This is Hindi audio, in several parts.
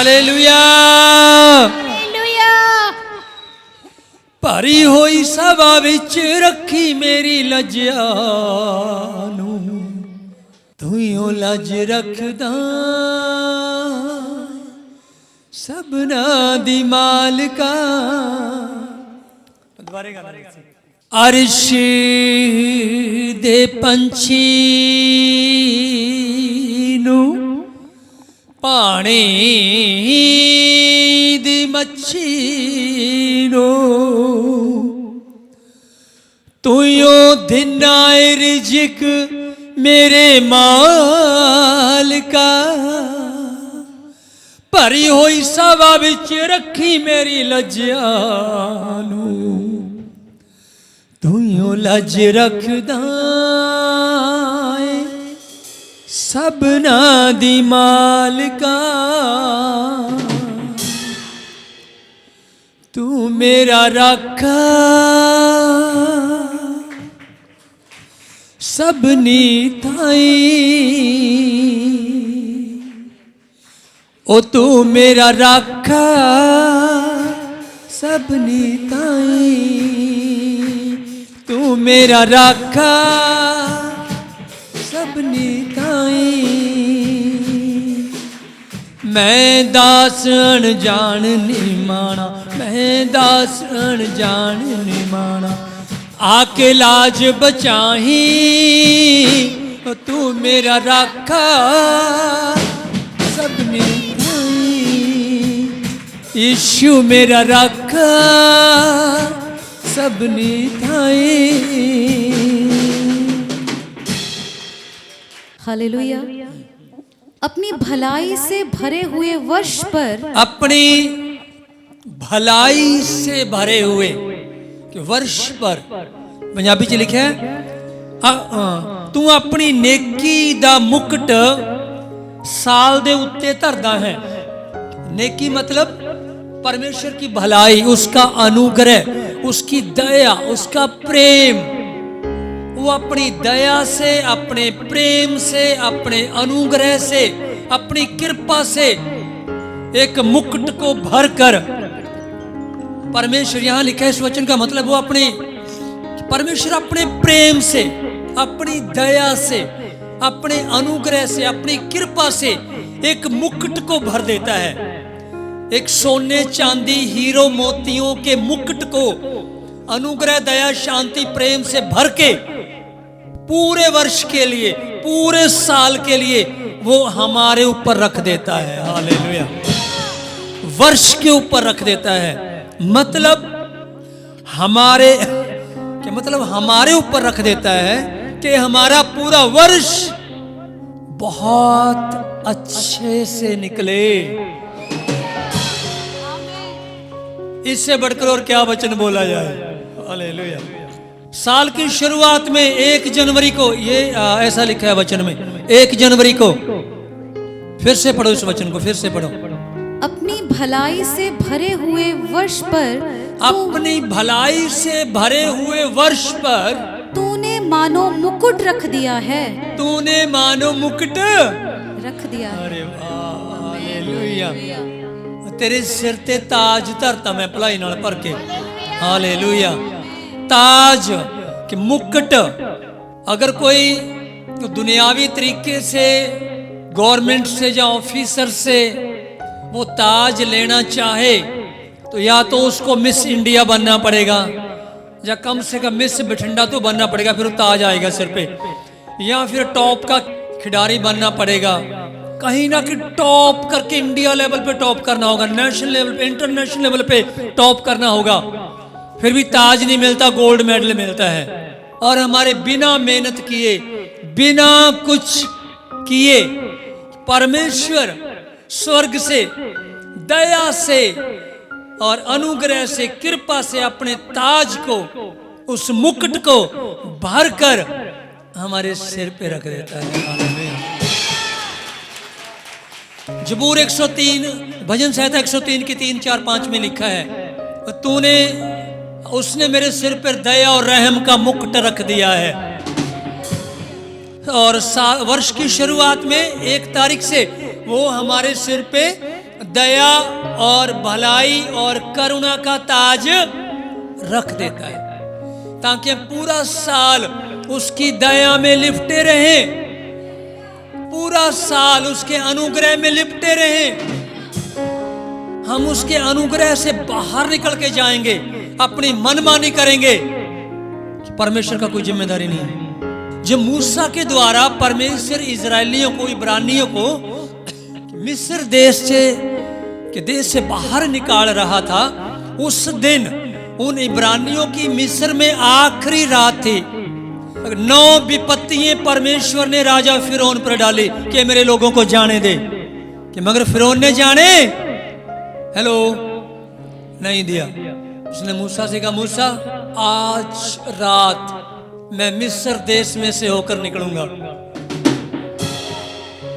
हालेलुया भरी होई सभा विच रखी मेरी लज्जा नू तूं लज रखदा सबना दी मालिका। अर्श दे पंछी नू पानी दी मच्छी नो तुयो दिना रिज़्क मेरे मालिका। भरी हुई सभा विच रखी मेरी लज्जा नू तुयो लज रखदा सबना दी मालिका। तू मेरा राखा सबनी थाई ओ तू मेरा राखा सबनी थाई तू मेरा राखा सबनी ताई। मैं दास अनजान निमाना मैं दास अनजान निमाना आके लाज बचाही तू मेरा राखा सबनी ताई। यीशु मेरा राखा सबनी थाई। हालेलुया। अपनी भलाई से भरे हुए वर्ष पर अपनी भलाई से भरे हुए वर्ष पर पंजाबी च लिखा है तू अपनी नेकी दा मुकुट साल दे उत्ते धरदा है। नेकी मतलब परमेश्वर की भलाई उसका अनुग्रह उसकी दया उसका प्रेम। वो अपनी दया से अपने प्रेम से अपने अनुग्रह से अपनी कृपा से एक मुकुट को भरकर परमेश्वर यहां लिखा है इस वचन का मतलब वो अपने परमेश्वर अपने प्रेम से अपनी दया से अपने अनुग्रह से अपनी कृपा से एक मुकुट को भर देता है। एक सोने चांदी हीरो मोतियों के मुकुट को अनुग्रह दया शांति प्रेम से भर के पूरे वर्ष के लिए पूरे साल के लिए वो हमारे ऊपर रख देता है। हालेलुया। वर्ष के ऊपर रख देता है मतलब हमारे ऊपर रख देता है कि हमारा पूरा वर्ष बहुत अच्छे से निकले। इससे बढ़कर और क्या वचन बोला जाए। हालेलुया। साल की शुरुआत में 1 जनवरी को ये ऐसा लिखा है वचन में 1 जनवरी को फिर से पढ़ो इस वचन को फिर से पढ़ो। अपनी भलाई से भरे हुए वर्ष पर अपनी भलाई से भरे हुए वर्ष पर तूने मानो मुकुट रख दिया है तूने मानो मुकुट रख दिया है। अरे वाह हालेलुया। तेरे सिर ते ताज धरता मैं भलाई नाल भर के। हालेलुया। ताज कि मुकुट अगर कोई दुनियावी तरीके से गवर्नमेंट से या ऑफिसर से वो ताज लेना चाहे तो या तो उसको मिस इंडिया बनना पड़ेगा या कम से कम मिस बठिंडा तो बनना पड़ेगा फिर वो ताज आएगा सिर पे या फिर टॉप का खिलाड़ी बनना पड़ेगा कहीं ना कहीं टॉप करके इंडिया लेवल पे टॉप करना होगा नेशनल लेवल पे इंटरनेशनल लेवल पे टॉप करना होगा फिर भी ताज नहीं मिलता गोल्ड मेडल मिलता है। और हमारे बिना मेहनत किए बिना कुछ किए परमेश्वर स्वर्ग से दया से और अनुग्रह से कृपा से अपने ताज को उस मुकुट को भरकर हमारे सिर पे रख देता है। जबूर 103 भजन संहिता 103 की 3, 4, 5 में लिखा है उसने मेरे सिर पर दया और रहम का मुकुट रख दिया है। और वर्ष की शुरुआत में 1 तारीख से वो हमारे सिर पे दया और भलाई और करुणा का ताज रख देता है, ताकि पूरा साल उसकी दया में लिपटे रहें, पूरा साल उसके अनुग्रह में लिपटे रहें। हम उसके अनुग्रह से बाहर निकल के जाएंगे, अपनी मनमानी करेंगे, परमेश्वर का कोई जिम्मेदारी नहीं है। जब मूसा के द्वारा परमेश्वर इजरायलियों को, इब्रानियों को मिस्र देश से बाहर निकाल रहा था, उस दिन उन इब्रानियों की मिस्र में आखिरी रात थी। 9 विपत्तियां परमेश्वर ने राजा फिरौन पर डाली कि मेरे लोगों को जाने दे, कि मगर फिरौन ने जाने हेलो नहीं दिया। उसने मूसा से कहा, मूसा आज रात मैं मिस्र देश में से होकर निकलूंगा,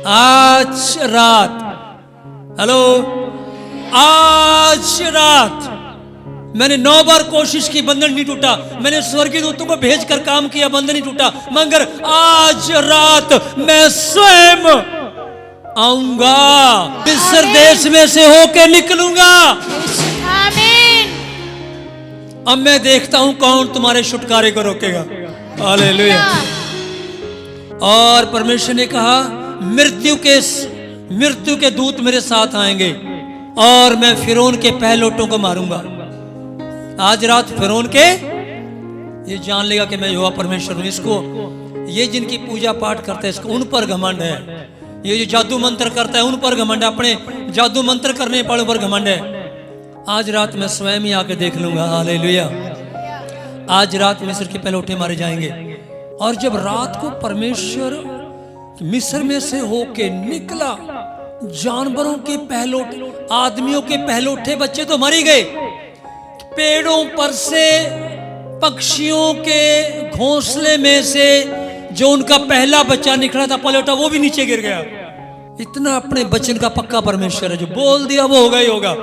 आज रात, हेलो आज रात। मैंने 9 बार कोशिश की, बंधन नहीं टूटा, मैंने स्वर्गीय दूतों को भेजकर काम किया, बंधन नहीं टूटा, मगर आज रात मैं स्वयं आऊंगा, मिस्र देश में से होकर निकलूंगा। आमीन। अब मैं देखता हूं कौन तुम्हारे छुटकारे को रोकेगा। हालेलुया। और परमेश्वर ने कहा, मृत्यु के दूत मेरे साथ आएंगे और मैं फिरौन के पहलोटों को मारूंगा। आज रात फिरौन के ये जान लेगा कि मैं यहोवा परमेश्वर हूं। इसको, ये जिनकी पूजा पाठ करते हैं, इसको उन पर घमंड है। ये जो जादू मंत्र करता है उन पर घमंड है, अपने जादू मंत्र करने वालों पर घमंड है। आज रात मैं स्वयं ही आके देख लूंगा। हालेलुया। आज रात मिस्र के पहलोटे मारे जाएंगे। और जब रात को परमेश्वर मिस्र में से होके निकला, जानवरों के पहलोटे, आदमियों के पहलोटे बच्चे तो मर ही गए, पेड़ों पर से, पक्षियों के घोंसले में से जो उनका पहला बच्चा निकला था पलटा, वो भी नीचे गिर गया। इतना अपने वचन का पक्का परमेश्वर है, जो बोल दिया वो होगा ही होगा।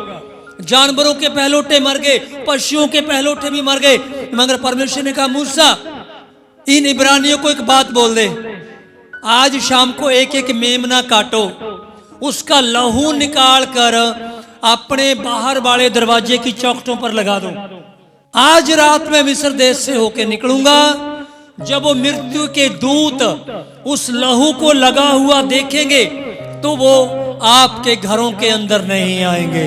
जानवरों के पहलोटे मर गए, पशुओं के पहलोटे भी मर गए, मगर परमेश्वर ने कहा, मूसा इन इब्रानियों को एक बात बोल दे, आज शाम को एक एक मेमना काटो, उसका लहू निकाल कर अपने बाहर वाले दरवाजे की चौखटों पर लगा दो। आज रात में मिस्र देश से होकर निकलूंगा। जब वो मृत्यु के दूत उस लहू को लगा हुआ देखेंगे तो वो आपके घरों के अंदर नहीं आएंगे।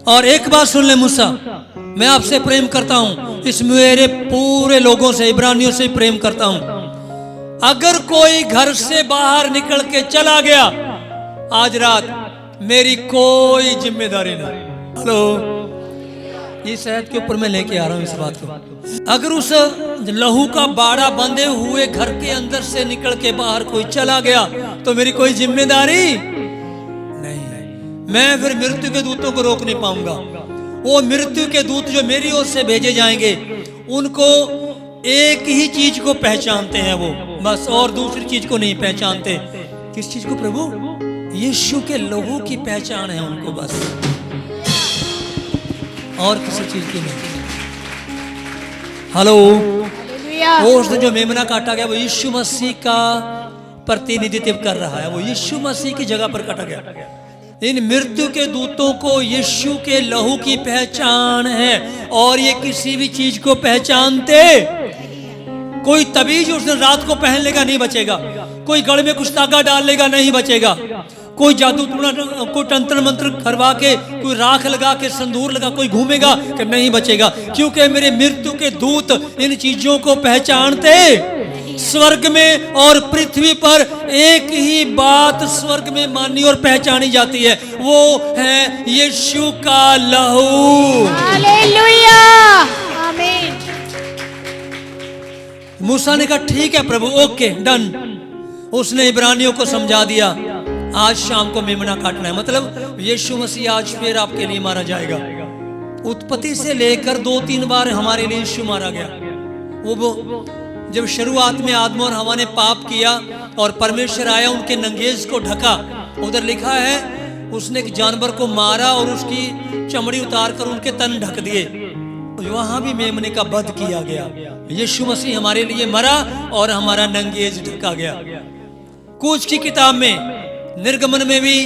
और एक बात सुन ले मूसा, मैं आपसे प्रेम करता हूं, इस मेरे पूरे लोगों से, इब्रानियों से प्रेम करता हूं। अगर कोई घर से बाहर निकल के चला गया आज रात, मेरी कोई जिम्मेदारी नहीं। हेलो, इस ऐत के ऊपर मैं लेके आ रहा हूं इस बात को। अगर उस लहू का बाड़ा बंधे हुए घर के अंदर से निकल के बाहर कोई चला गया तो मेरी कोई जिम्मेदारी नहीं। मैं फिर मृत्यु के दूतों को रोक नहीं पाऊंगा। वो मृत्यु के दूत जो मेरी ओर से भेजे जाएंगे, उनको एक ही चीज को पहचानते हैं वो, बस, और दूसरी चीज को नहीं पहचानते। किस चीज को प्रभु? यीशु के लहू की पहचान है उनको, बस, और किसी चीज की नहीं। हेलो, वो उसने जो मेमना काटा गया वो यीशु मसीह का प्रतिनिधित्व कर रहा है, वो यीशु मसीह की जगह पर काटा गया। इन मृत्यु के दूतों को यीशु के लहू की पहचान है, और ये किसी भी चीज को पहचानते। कोई तबीज उस दिन रात को पहन लेगा, नहीं बचेगा। कोई गड़ में कुछ तागा डाल लेगा, नहीं बचेगा। कोई जादू कोई तंत्र मंत्र करवा के, कोई राख लगा के, संदूर लगा कोई घूमेगा कि नहीं बचेगा, क्योंकि मेरे मृत्यु के दूत इन चीजों को पहचानते। स्वर्ग में और पृथ्वी पर एक ही बात स्वर्ग में मानी और पहचानी जाती है, वो है यीशु का लहू। हालेलुया, आमीन। मूसा ने कहा, ठीक है प्रभु, ओके, डन। उसने इब्रानियों को समझा दिया, आज शाम को मेमना काटना है, मतलब यीशु मसीह आज फिर आपके लिए मारा जाएगा। उत्पत्ति से लेकर 2-3 बार हमारे लिए यीशु मारा गया। वो जब शुरुआत में आदम और हवा ने पाप किया और परमेश्वर आया, उनके नंगेज को ढका, उधर लिखा है उसने एक जानवर को मारा और उसकी चमड़ी उतार कर उनके तन ढक दिए। वहां भी मेमने का वध किया गया। यीशु मसीह हमारे लिए मरा और हमारा नंगेज ढका गया। कूच की किताब में निर्गमन में भी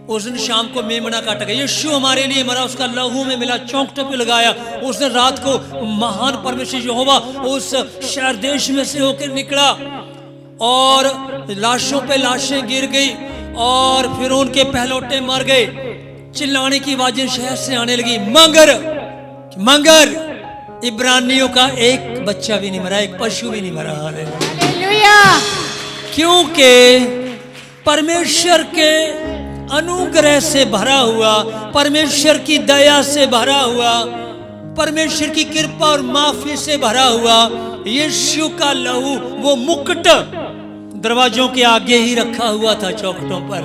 उस दिन शाम को मेमना काटा गया, यीशु हमारे लिए मरा, उसका लहू में मिला, चौखटों पे लगाया। उसने रात को महान परमेश्वर यहोवा उस शहर देश में से होकर निकला और लाशों पे लाशें गिर गई और फिर उनके पहलौटे मर गए। चिल्लाने की आवाजें शहर से आने लगी, मगर मगर इब्रानियों का एक बच्चा भी नहीं मरा, एक पशु भी नहीं मरा। हालेलुया। क्योंकि परमेश्वर के अनुग्रह से भरा हुआ, परमेश्वर की दया से भरा हुआ, परमेश्वर की कृपा और माफी से भरा हुआ यीशु का लहू, वो मुकुट दरवाजों के आगे ही रखा हुआ था, चौखटों पर।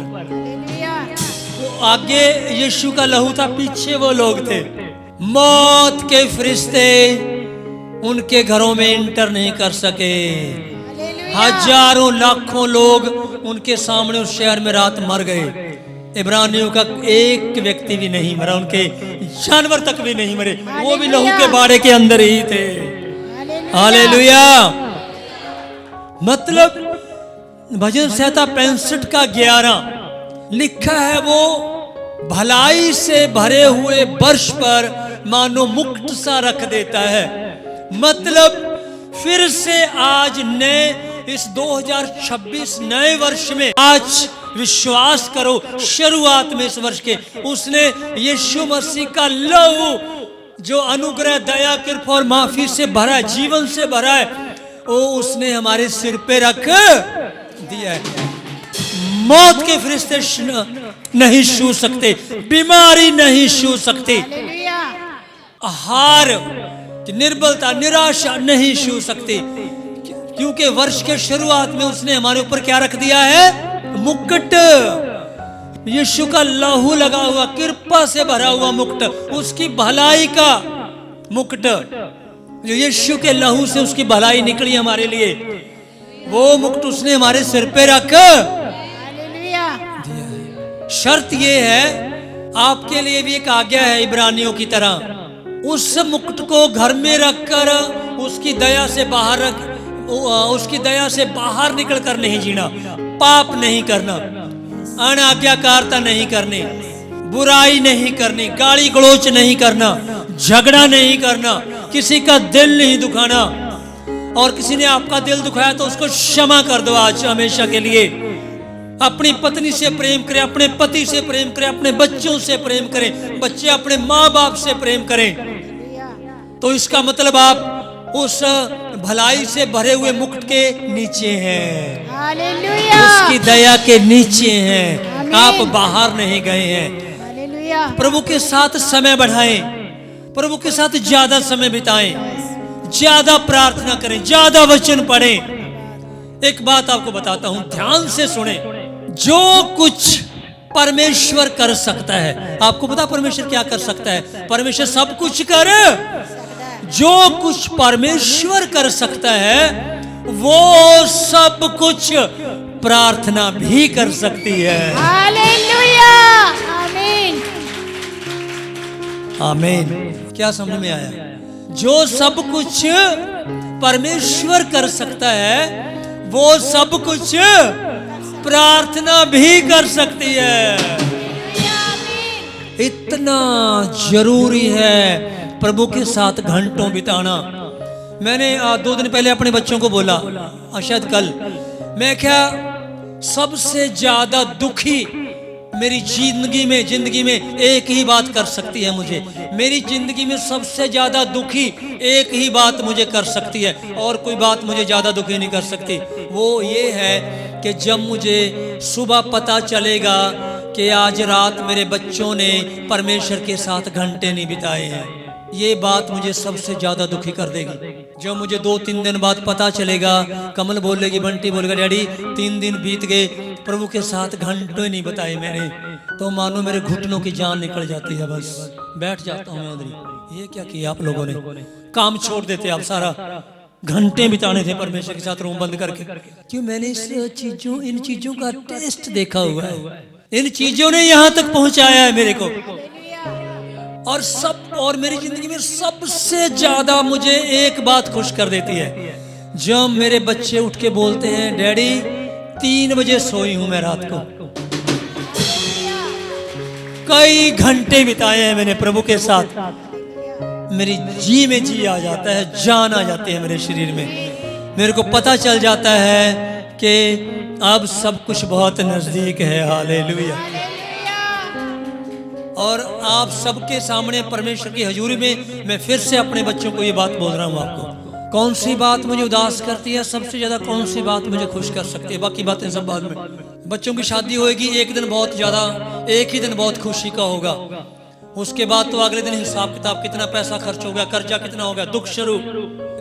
वो आगे यीशु का लहू था, पीछे वो लोग थे। मौत के फरिश्ते उनके घरों में इंटर नहीं कर सके। हजारों लाखों लोग उनके सामने उस शहर में रात मर गए। इब्रानियों का एक व्यक्ति भी नहीं मरा, उनके जानवर तक भी नहीं मरे, वो भी लहू के बाड़े के अंदर ही थे। हालेलुया। मतलब भजन संहिता 65 का 11 लिखा है, वो भलाई से भरे हुए वर्ष पर मानो मुकुट सा रख देता है। मतलब फिर से आज नए इस 2026 नए वर्ष में आज विश्वास करो, शुरुआत में इस वर्ष के उसने यीशु मसीह का लहू जो अनुग्रह, दया, कृपा और माफी से भरा है, जीवन से भरा है, वो उसने हमारे सिर पे रख दिया है। मौत के फरिश्ते नहीं छू सकते, बीमारी नहीं छू सकती, हार, निर्बलता, निराशा नहीं छू सकती, क्योंकि वर्ष के शुरुआत में उसने हमारे ऊपर क्या रख दिया है? मुकुट। यीशु का लहू लगा हुआ, कृपा से भरा हुआ मुकुट, उसकी भलाई का मुकुट, जो यीशु के लहू से उसकी भलाई निकली हमारे लिए, वो मुकुट उसने हमारे सिर पे रख। शर्त ये है, आपके लिए भी एक आज्ञा है इब्रानियों की तरह, उस मुकुट को घर में रखकर उसकी दया से बाहर रख, उसकी दया से बाहर निकलकर नहीं जीना, पाप नहीं करना, अनाज्ञाकारिता नहीं करनी, बुराई नहीं करनी, गाली गलौच नहीं करना, झगड़ा नहीं करना, किसी का दिल नहीं दुखाना, और किसी ने आपका दिल दुखाया तो उसको क्षमा कर दो आज हमेशा के लिए। अपनी पत्नी से प्रेम करें, अपने पति से प्रेम करें, अपने बच्चों से प्रेम करें, बच्चे अपने माँ बाप से प्रेम करें। तो इसका मतलब आप उस भलाई से भरे हुए मुकुट के नीचे हैं, हालेलुया। उसकी दया के नीचे हैं, आप बाहर नहीं गए हैं। हालेलुया। प्रभु के साथ समय बढ़ाएं, प्रभु के साथ ज्यादा समय बिताएं, ज्यादा प्रार्थना करें, ज्यादा वचन पढ़ें। एक बात आपको बताता हूं, ध्यान से सुने। जो कुछ परमेश्वर कर सकता है, आपको पता परमेश्वर क्या कर सकता है? परमेश्वर सब कुछ कर, जो कुछ परमेश्वर कर सकता है वो सब कुछ प्रार्थना भी कर सकती है। हालेलुया। आमीन। आमीन। क्या समझ में आया? जो सब कुछ परमेश्वर कर सकता है वो सब कुछ प्रार्थना भी कर सकती है। इतना जरूरी है प्रभु के साथ घंटों बिताना। मैंने 2 दिन पहले अपने बच्चों को बोला, शायद कल, मैं क्या सबसे ज्यादा दुखी मेरी जिंदगी में एक ही बात कर सकती है मुझे, मेरी जिंदगी में सबसे ज्यादा दुखी एक ही बात मुझे कर सकती है, और कोई बात मुझे ज्यादा दुखी नहीं कर सकती। वो ये है कि जब मुझे सुबह पता चलेगा कि आज रात मेरे बच्चों ने परमेश्वर के साथ घंटे नहीं बिताए हैं, ये बात मुझे सबसे ज्यादा दुखी कर देगी। जब मुझे 2-3 दिन बाद पता चलेगा, कमल बोलेगी, बंटी बोलेगा, डैडी 3 दिन बीत गए, प्रभु के साथ घंटे नहीं बताए मैंने, तो मानो मेरे घुटनों की जान निकल जाती है, बस बैठ जाता हूँ मैं उधर। ये क्या किया आप लोगों ने? काम छोड़ देते आप सारा, घंटे बिताने थे परमेश्वर के साथ रूम बंद करके। क्यों? मैंने इन चीजों का टेस्ट देखा हुआ है, इन चीजों ने यहाँ तक पहुंचाया है मेरे को। और मेरी जिंदगी में सबसे ज्यादा मुझे एक बात खुश कर देती है, जब मेरे बच्चे उठ के बोलते हैं, डैडी 3 बजे सोई हूं मैं रात को, कई घंटे बिताए हैं मैंने प्रभु के साथ। मेरी जी में जी आ जाता है, जान आ जाती है मेरे शरीर में। मेरे को पता चल जाता है कि अब सब कुछ बहुत नजदीक है। हालेलुया। और आप सबके सामने परमेश्वर की हजूरी में मैं फिर से अपने बच्चों को ये बात बोल रहा हूँ। आपको कौन सी बात मुझे उदास करती है, सबसे ज्यादा कौन सी बात मुझे खुश कर सकती है, बाकी बातें सब बाद में। बच्चों की शादी होगी, एक दिन बहुत ज्यादा, एक ही दिन बहुत खुशी का होगा। उसके बाद तो अगले दिन हिसाब किताब, कितना पैसा खर्च हो गया, कर्जा कितना हो गया, दुख शुरू।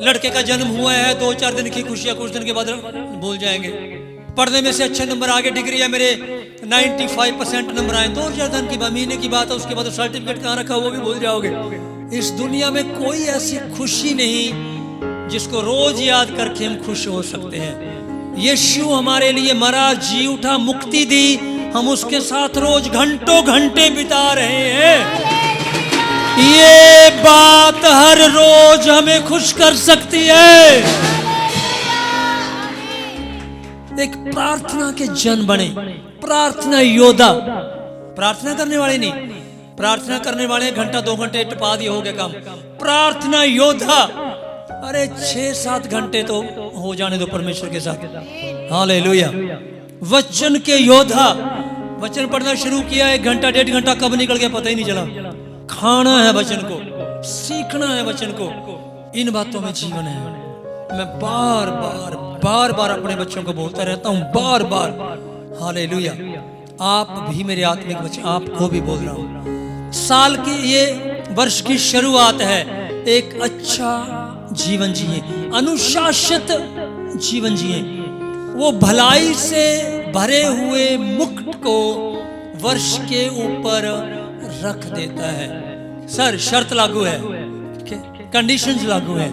लड़के का जन्म हुआ है, 2-4 दिन की खुशियां कुछ दिन के बाद भूल जाएंगे। पढ़ने में से अच्छे नंबर आगे, डिग्री है मेरे 95% नंबर आए, 2-4 दिन की महीने की बात है, उसके बाद सर्टिफिकेट कहाँ रखा वो भी भूल जाओगे। इस दुनिया में कोई ऐसी खुशी नहीं जिसको रोज याद करके हम खुश हो सकते हैं। यीशु हमारे लिए मरा, जी उठा, मुक्ति दी, हम उसके साथ रोज घंटों घंटे बिता रहे हैं। ये बात हर रोज हमें खुश कर सकती है। एक प्रार्थना के जन बने, प्रार्थना योद्धा। प्रार्थना करने वाले नहीं, प्रार्थना करने वाले घंटा 2 घंटे टपा दिए, हो गया काम। प्रार्थना योद्धा, अरे 6-7 घंटे तो हो जाने दो परमेश्वर के साथ। हालेलुया। वचन के योद्धा, वचन पढ़ना शुरू किया, 1 घंटा 1.5 घंटा कब निकल गया पता ही नहीं चला। खाना है वचन को, सीखना है वचन को, इन बातों में जीवन है। मैं बार बार अपने बच्चों को बोलता रहता हूँ, बार बार। हालेलुया। आप भी मेरे आत्मिक बच्चे, आपको भी बोल रहा हूँ। साल की ये वर्ष की शुरुआत है, एक अच्छा जीवन जिए, अनुशासित जीवन जिए। वो भलाई से भरे हुए मुकुट को वर्ष के ऊपर रख देता है। सर शर्त लागू है, कंडीशंस लागू है।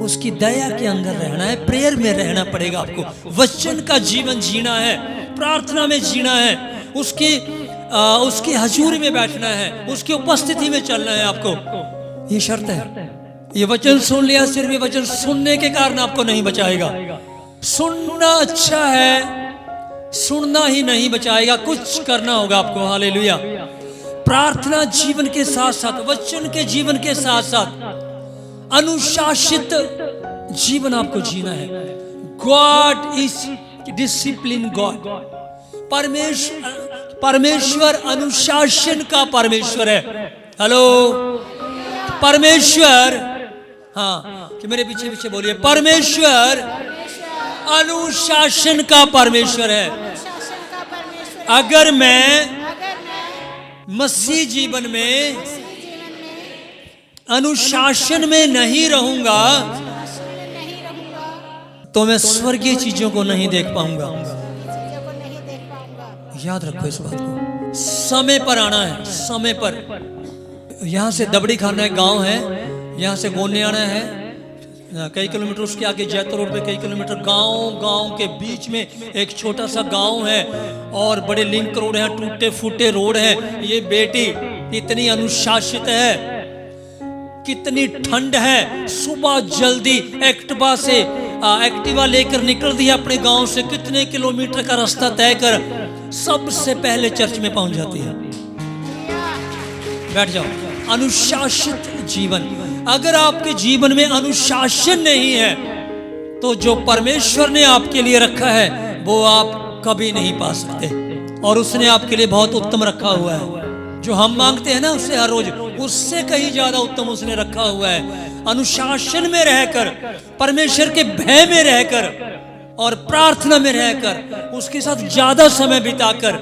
उसकी दया के अंदर रहना है, प्रेयर में रहना पड़ेगा आपको, वचन का जीवन जीना है, प्रार्थना में जीना है, उसकी हजूरी में बैठना है, उसकी उपस्थिति में चलना है आपको। ये शर्त है। ये वचन सुन लिया, सिर्फ ये वचन सुनने के कारण आपको नहीं बचाएगा। सुनना अच्छा है, सुनना ही नहीं बचाएगा, कुछ करना होगा आपको। हालेलुया। प्रार्थना जीवन के साथ साथ, वचन के जीवन के साथ साथ अनुशासित जीवन आपको जीना है। God is discipline God. परमेश्वर अनुशासन का परमेश्वर है। हेलो, परमेश्वर, हाँ कि मेरे पीछे पीछे बोलिए, परमेश्वर अनुशासन का परमेश्वर है। अगर मैं मसीह जीवन में अनुशासन में नहीं रहूंगा तो मैं स्वर्गीय चीजों को नहीं देख पाऊंगा। याद रखो इस बात को। समय पर आना है, समय पर। यहां से दबड़ी खाना है, गांव है, यहां से गोने आना है, कई किलोमीटर उसके आगे जैतून रोड पे कई किलोमीटर, गांव के बीच में एक छोटा सा गांव है और बड़े लिंक रोड है, टूटे फूटे रोड है। ये बेटी इतनी अनुशासित है, कितनी ठंड है, सुबह जल्दी एक्टिवा लेकर निकल दी अपने गांव से, कितने किलोमीटर का रास्ता तय कर सबसे पहले चर्च में पहुंच जाती है। बैठ जाओ। अनुशासित जीवन। अगर आपके जीवन में अनुशासन नहीं है तो जो परमेश्वर ने आपके लिए रखा है वो आप कभी नहीं पा सकते। और उसने आपके लिए बहुत उत्तम रखा हुआ है। जो हम मांगते हैं ना उससे हर रोज, उससे कहीं ज्यादा उत्तम उसने रखा हुआ है। अनुशासन में रहकर, परमेश्वर के भय में रहकर और प्रार्थना में रहकर, उसके साथ ज्यादा समय बिताकर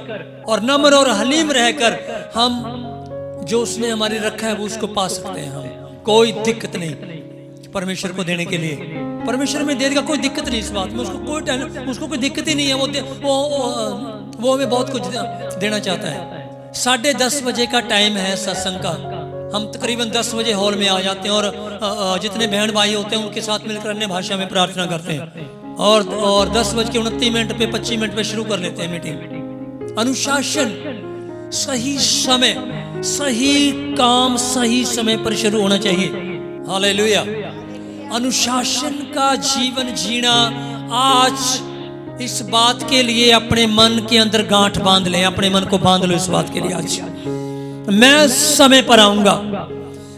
और नम्र और हलीम रहकर हम जो उसने हमारे रखा है वो उसको पा सकते हैं। हम कोई दिक्कत नहीं परमेश्वर को देने के लिए। परमेश्वर में देने का कोई दिक्कत नहीं इस बात में, उसको कोई दिक्कत ही नहीं है। वो हमें बहुत कुछ देना चाहता है। 10:30 बजे का टाइम है सत्संग का। हम तकरीबन 10 बजे हॉल में आ जाते हैं और जितने बहन भाई होते हैं उनके साथ मिलकर अन्य भाषा में प्रार्थना करते हैं और 10:29 पे 25 मिनट पे शुरू कर लेते हैं मीटिंग। अनुशासन, सही समय, सही काम सही समय पर शुरू होना चाहिए। हालेलुया। अनुशासन का जीवन जीना। आज इस बात के लिए अपने मन के अंदर गांठ बांध लें, अपने मन को बांध लो इस बात के लिए। आज मैं समय पर आऊंगा,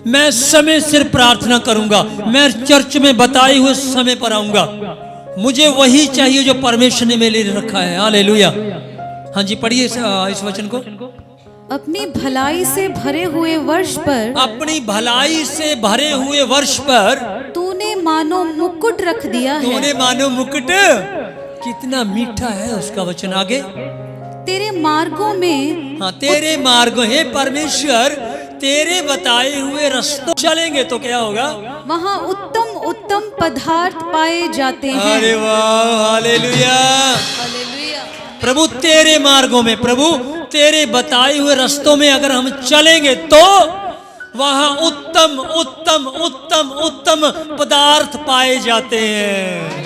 मैं समय सिर प्रार्थना करूंगा, मैं चर्च में बताए हुए समय पर आऊंगा। मुझे वही चाहिए जो परमेश्वर ने मेरे लिए रखा है। हालेलुया। हाँ जी, पढ़िए इस वचन को। अपनी भलाई से भरे हुए वर्ष पर, अपनी भलाई से भरे हुए वर्ष पर तूने मानो मुकुट रख दिया है। तूने मानो मुकुट। कितना मीठा है उसका वचन। आगे, तेरे मार्गों में, हाँ, तेरे मार्ग है परमेश्वर, तेरे बताए हुए रास्तों चलेंगे तो क्या होगा? वहाँ उत्तम उत्तम पदार्थ पाए जाते हैं। अरे वाह, हालेलुया। हालेलुया। प्रभु तेरे मार्गों में, प्रभु तेरे बताए हुए रास्तों में अगर हम चलेंगे तो वहां उत्तम उत्तम उत्तम उत्तम पदार्थ पाए जाते हैं।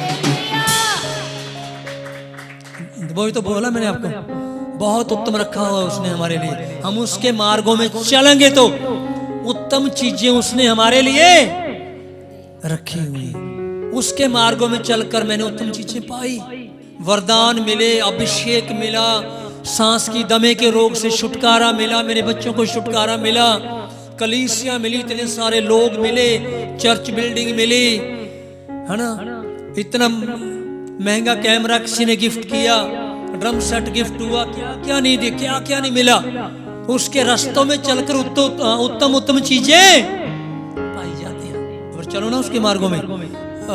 वही तो बोला मैंने आपको, बहुत उत्तम रखा हुआ उसने हमारे लिए। हम उसके मार्गों में चलेंगे तो उत्तम चीजें उसने हमारे लिए रखी हुई। उसके मार्गों में चलकर मैंने उत्तम चीजें पाई। वरदान मिले, अभिषेक मिला, सांस की दमे के रोग से छुटकारा मिला, मेरे बच्चों को छुटकारा मिला, कलीसिया मिली, इतने सारे लोग मिले, चर्च बिल्डिंग मिली, है ना। इतना महंगा कैमरा किसी ने गिफ्ट किया, ड्रम सेट गिफ्ट हुआ, क्या क्या नहीं दिया, क्या क्या नहीं मिला। उसके रास्तों में चलकर उत्तम उत्तम चीजें पाई जाती हैं। और चलो ना उसके मार्गों में।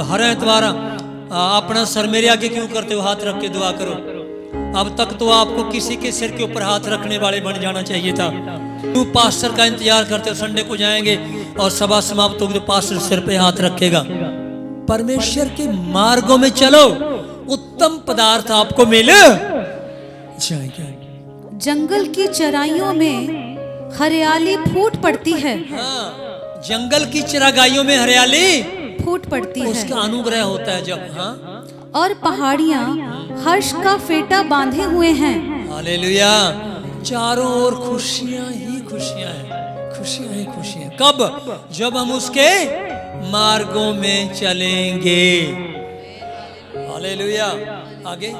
हर एतवार अपना सर मेरे आगे क्यों करते हो? हाथ रख के दुआ करो। अब तक तो आपको किसी के सिर के ऊपर हाथ रखने वाले बन जाना चाहिए था। तू पास्टर का इंतजार करते हो, संडे को जाएंगे और सभा समाप्त होगी तो पास्टर सिर पे हाथ रखेगा। परमेश्वर के मार्गों में चलो, उत्तम पदार्थ आपको मिल जाएगा। जंगल की चराइयों में हरियाली फूट पड़ती है। हाँ, जंगल की चरागाहियों में हरियाली फूट पड़ती है। उसका अनुग्रह होता है जब। हाँ, और पहाड़ियाँ हर्ष का फेटा बांधे हुए हैं। हालेलुया। चारों ओर खुशियां ही खुशियां हैं, खुशियां ही खुशियां। कब? जब हम उसके मार्गों में चलेंगे। हालेलुया। आगे,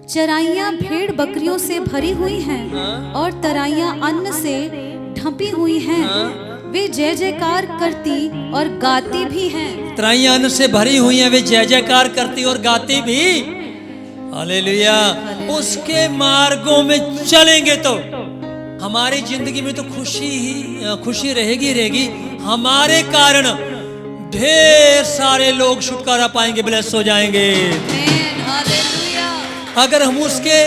चराइयाँ भेड़ बकरियों से भरी हुई हैं और तराइयाँ अन्न से ढंपी हुई हैं। वे जय जयकार करती और गाती भी हैं। तराइयां अन्न से भरी हुई हैं, वे जय जयकार करती और गाती भी। हालेलुया। उसके मार्गों में चलेंगे तो हमारी जिंदगी में तो खुशी रहेगी रहेगी। हमारे कारण ढेर सारे लोग छुटकारा पाएंगे, ब्लेस हो जाएंगे। अगर हम उसके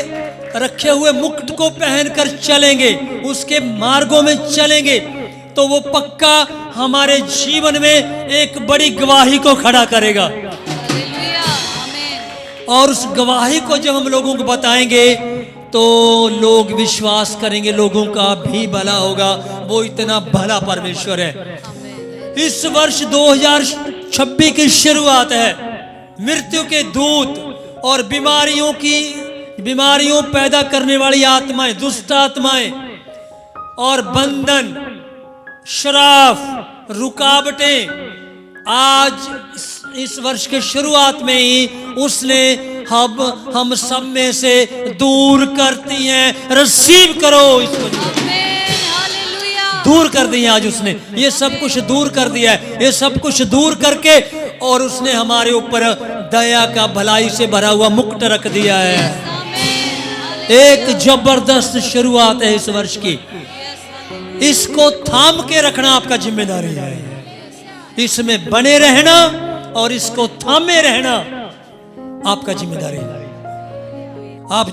रखे हुए मुकुट को पहनकर चलेंगे, उसके मार्गों में चलेंगे, तो वो पक्का हमारे जीवन में एक बड़ी गवाही को खड़ा करेगा। और उस गवाही को जब हम लोगों को बताएंगे तो लोग विश्वास करेंगे, लोगों का भी भला होगा। वो इतना भला परमेश्वर है। इस वर्ष 2026 की शुरुआत है। मृत्यु के दूत और बीमारियों पैदा करने वाली आत्माएं, दुष्ट आत्माएं और बंधन, श्राप, रुकावटें आज इस वर्ष के शुरुआत में ही उसने हम सब में से दूर करती हैं। रिसीव करो इसको। दूर कर दी है आज उसने, ये सब कुछ दूर कर दिया है। ये सब कुछ दूर करके और उसने हमारे ऊपर दया का, भलाई से भरा हुआ मुकुट रख दिया है। एक जबरदस्त शुरुआत है इस वर्ष की। इसको थाम के रखना आपका जिम्मेदारी है। इसमें बने रहना और इसको थामे रहना आपका जिम्मेदारी है। आप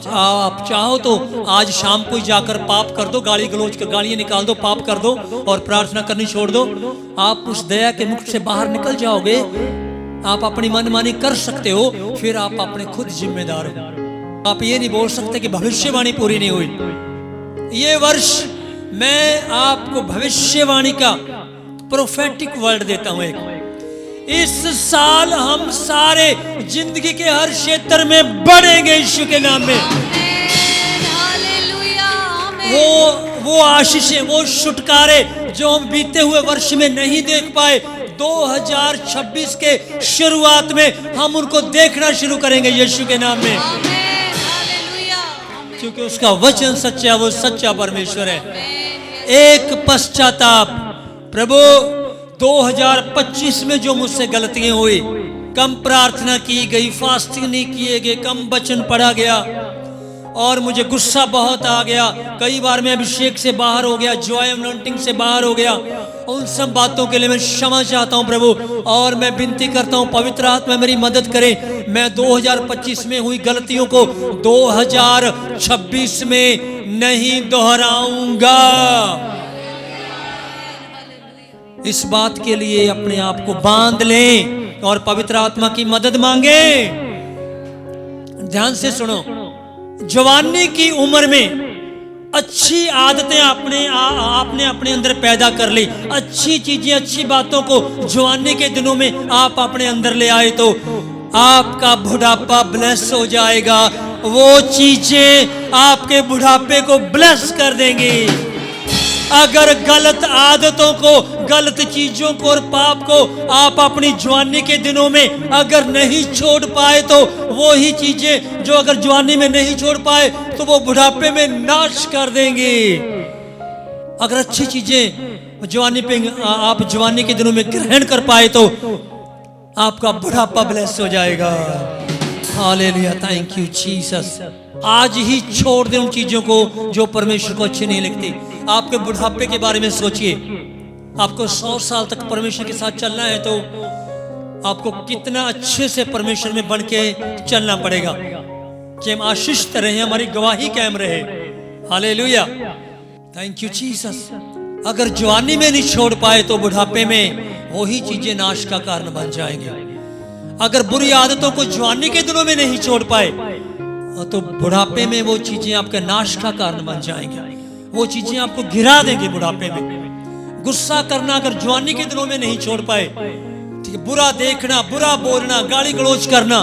चाहो तो आज शाम को ही जाकर पाप कर दो, गाली गलोच कर गालियां निकाल दो, पाप कर दो और प्रार्थना करनी छोड़ दो। आप उस दया के मुकुट से बाहर निकल जाओगे। आप अपनी मनमानी कर सकते हो, फिर आप अपने खुद जिम्मेदार हो। आप ये नहीं बोल सकते कि भविष्यवाणी पूरी नहीं हुई। ये वर्ष मैं आपको भविष्यवाणी का प्रोफेटिक वर्ड देता हूं एक। इस साल हम सारे जिंदगी के हर क्षेत्र में बढ़ेंगे यीशु के नाम में। वो आशीषें, वो छुटकारे जो हम बीते हुए वर्ष में नहीं देख पाए, 2026 के शुरुआत में हम उनको देखना शुरू करेंगे यीशु के नाम में। क्योंकि उसका वचन सच्चा, वो सच्चा परमेश्वर है। एक पश्चाताप। प्रभु 2025 में जो मुझसे गलतियां हुई, कम प्रार्थना की गई, फास्टिंग नहीं किए गए, कम वचन पढ़ा गया और मुझे गुस्सा बहुत आ गया, कई बार मैं अभिषेक से बाहर हो गया, जॉय अनॉइंटिंग से बाहर हो गया, उन सब बातों के लिए मैं क्षमा चाहता हूं प्रभु। और मैं विनती करता हूं पवित्र आत्मा मेरी मदद करे, मैं 2025 में हुई गलतियों को 2026 में नहीं दोहराऊंगा। इस बात के लिए अपने आप को बांध लें और पवित्र आत्मा की मदद मांगे। ध्यान से सुनो, जवानी की उम्र में अच्छी आदतें आपने अपने अंदर पैदा कर ली, अच्छी चीजें, अच्छी बातों को जवानी के दिनों में आप अपने अंदर ले आए तो आपका बुढ़ापा ब्लेस हो जाएगा। वो चीजें आपके बुढ़ापे को ब्लेस कर देंगी। अगर गलत आदतों को, गलत चीजों को और पाप को आप अपनी जवानी के दिनों में अगर नहीं छोड़ पाए तो वो ही चीजें जो अगर जवानी में नहीं छोड़ पाए तो वो बुढ़ापे में नाश कर देंगे। अगर अच्छी चीजें जवानी पे आप जवानी के दिनों में ग्रहण कर पाए तो आपका बुढ़ापा ब्लेस हो जाएगा। Hallelujah, thank you Jesus. आज ही छोड़ दें उन चीजों को जो परमेश्वर को अच्छी नहीं लगती। आपके बुढ़ापे के बारे में सोचिए, आपको 100 साल तक परमेश्वर के साथ चलना है तो आपको कितना अच्छे से परमेश्वर में बन के चलना पड़ेगा कि हम आशीषित रहे, हमारी गवाही कायम रहे। Hallelujah, thank you Jesus. अगर जवानी में नहीं छोड़ पाए तो बुढ़ापे में वही चीजें नाश का कारण बन जाएंगे। अगर बुरी आदतों को जवानी के दिनों में नहीं छोड़ पाए तो बुढ़ापे में वो चीजें आपके नाश का कारण बन जाएंगे। वो चीजें आपको गिरा देंगे बुढ़ापे में। गुस्सा करना अगर जवानी के दिनों में नहीं छोड़ पाए, ठीक है, बुरा देखना, बुरा बोलना, गाली गलौज करना,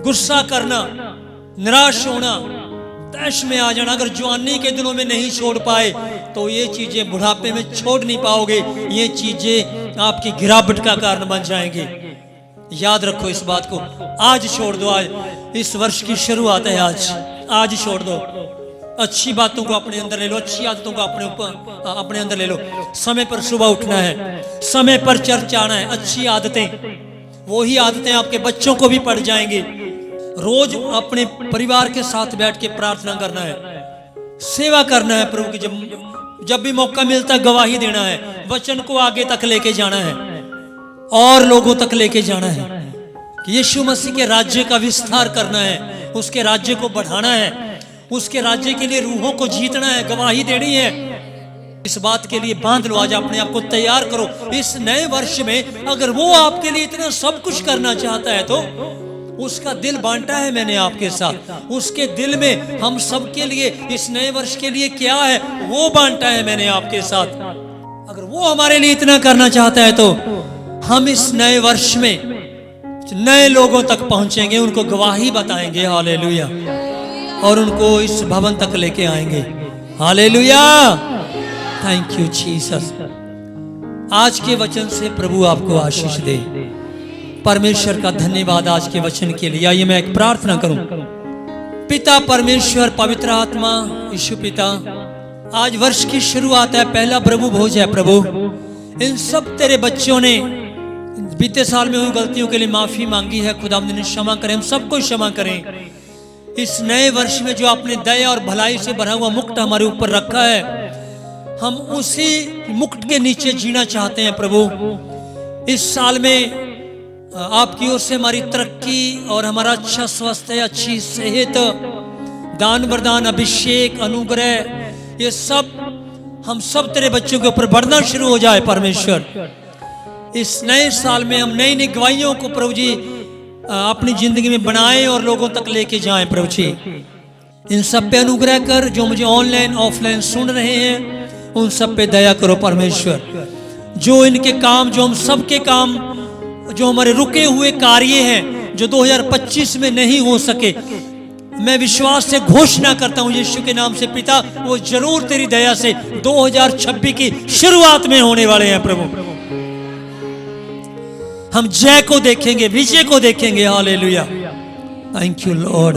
गुस्सा करना, निराश होना, तैश में आ जाना, अगर जवानी के दिनों में नहीं छोड़ पाए तो ये चीजें बुढ़ापे में छोड़ नहीं पाओगे। ये चीजें आपकी गिरावट का कारण बन जाएंगे। याद रखो इस बात को। आज छोड़ दो, आज इस वर्ष की शुरुआत है, आज छोड़ दो। अच्छी बातों को अपने अंदर ले लो, अच्छी आदतों को अपने अंदर ले लो। समय पर सुबह उठना है, समय पर चर्च आना है। अच्छी आदतें, वही आदतें आपके बच्चों को भी पड़ जाएंगी। रोज अपने परिवार के साथ बैठ के प्रार्थना करना है, सेवा करना है प्रभु की। जब भी मौका मिलता है गवाही देना है, वचन को आगे तक लेके जाना है और लोगों तक लेके जाना है कि यीशु मसीह के राज्य का विस्तार करना है, उसके राज्य को बढ़ाना है, उसके राज्य के लिए रूहों को जीतना है, गवाही देनी है। इस बात के लिए बांध लो, आज अपने आप को तैयार करो। इस नए वर्ष में अगर वो आपके लिए इतना सब कुछ करना चाहता है तो उसका दिल बांटा है मैंने आपके साथ। उसके दिल में हम सब के लिए इस नए वर्ष के लिए क्या है वो बांटा है मैंने आपके साथ। अगर वो हमारे लिए इतना करना चाहता है तो हम इस नए वर्ष में नए लोगों तक पहुंचेंगे, उनको गवाही बताएंगे। हालेलुया, और उनको इस भवन तक लेके आएंगे। Hallelujah, thank you Jesus. आज के वचन से प्रभु आपको आशीष दे। परमेश्वर का धन्यवाद आज के वचन के लिए। आइए मैं एक प्रार्थना करूं। पिता परमेश्वर, पवित्र आत्मा, यीशु पिता, आज वर्ष की शुरुआत है, पहला प्रभु भोज है प्रभु। इन सब तेरे बच्चों ने बीते साल में हुई गलतियों के लिए माफी मांगी है। खुदा ने क्षमा करें, हम सबको क्षमा करें। इस नए वर्ष में जो आपने दया और भलाई से भरा हुआ मुकुट हमारे ऊपर रखा है, हम उसी मुकुट के नीचे जीना चाहते हैं प्रभु। इस साल में आपकी ओर से हमारी तरक्की और हमारा अच्छा स्वास्थ्य, अच्छी सेहत, दान वरदान, अभिषेक, अनुग्रह, ये सब हम सब तेरे बच्चों के ऊपर बढ़ना शुरू हो जाए परमेश्वर। इस नए साल में हम नई नई गवाहियों को प्रभु जी अपनी जिंदगी में बनाएं और लोगों तक लेके जाएं प्रभु जी। इन सब पे अनुग्रह कर। जो मुझे ऑनलाइन ऑफलाइन सुन रहे हैं उन सब पे दया करो परमेश्वर। जो इनके काम, जो हम सब के काम, जो हमारे रुके हुए कार्य हैं जो 2025 में नहीं हो सके, मैं विश्वास से घोषणा करता हूं यीशु के नाम से पिता, वो जरूर तेरी दया से 2026 की शुरुआत में होने वाले हैं प्रभु। हम जय को देखेंगे, विजय को देखेंगे। Hallelujah, thank you Lord.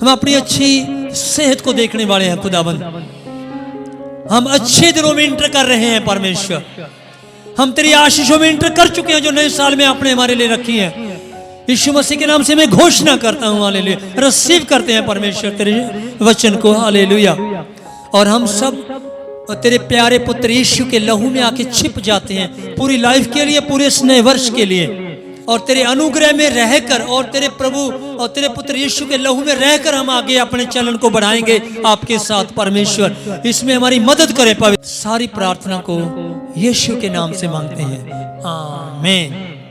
हम अपनी अच्छी सेहत को देखने वाले हैं खुदाबंद। हम अच्छे दिनों में इंटर कर रहे हैं परमेश्वर। हम तेरी आशीषों में इंटर कर चुके हैं जो नए साल में आपने हमारे लिए रखी है। यीशु मसीह के नाम से मैं घोषणा करता हूँ हालेलुया। रिसीव करते हैं परमेश्वर तेरे वचन को हालेलुया। और हम सब तेरे प्यारे पुत्र यीशु के लहू में आके छिप जाते हैं पूरी लाइफ के लिए, पूरे इस नए वर्ष के लिए। और तेरे अनुग्रह में रहकर और तेरे प्रभु और तेरे पुत्र यीशु के लहू में रहकर हम आगे अपने चलन को बढ़ाएंगे आपके साथ परमेश्वर। इसमें हमारी मदद करे पवित्र। सारी प्रार्थना को यीशु के नाम से मांगते हैं, आमीन।